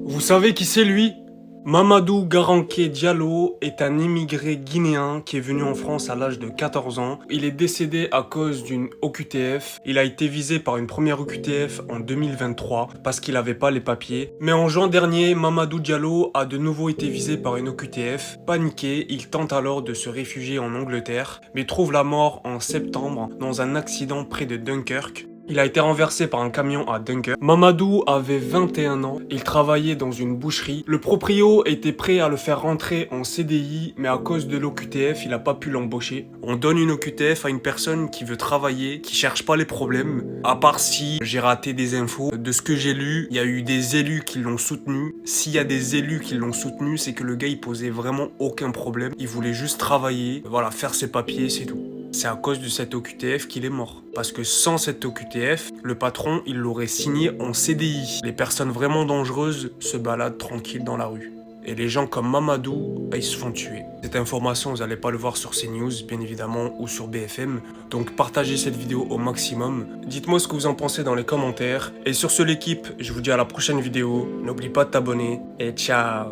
Vous savez qui c'est lui? Mamadou Garanké Diallo est un immigré guinéen qui est venu en France à l'âge de 14 ans. Il est décédé à cause d'une OQTF. Il a été visé par une première OQTF en 2023 parce qu'il n'avait pas les papiers. Mais en juin dernier, Mamadou Diallo a de nouveau été visé par une OQTF. Paniqué, il tente alors de se réfugier en Angleterre, mais trouve la mort en septembre dans un accident près de Dunkerque. Il a été renversé par un camion à Dunkerque. Mamadou avait 21 ans, il travaillait dans une boucherie. Le proprio était prêt à le faire rentrer en CDI, mais à cause de l'OQTF, il n'a pas pu l'embaucher. On donne une OQTF à une personne qui veut travailler, qui cherche pas les problèmes. À part si j'ai raté des infos. De ce que j'ai lu, il y a eu des élus qui l'ont soutenu. S'il y a des élus qui l'ont soutenu, c'est que le gars il posait vraiment aucun problème. Il voulait juste travailler, voilà, faire ses papiers, c'est tout. C'est à cause de cette OQTF qu'il est mort. Parce que sans cette OQTF, le patron, il l'aurait signé en CDI. Les personnes vraiment dangereuses se baladent tranquilles dans la rue. Et les gens comme Mamadou, ils se font tuer. Cette information, vous n'allez pas le voir sur CNews, bien évidemment, ou sur BFM. Donc partagez cette vidéo au maximum. Dites-moi ce que vous en pensez dans les commentaires. Et sur ce, l'équipe, je vous dis à la prochaine vidéo. N'oublie pas de t'abonner. Et ciao!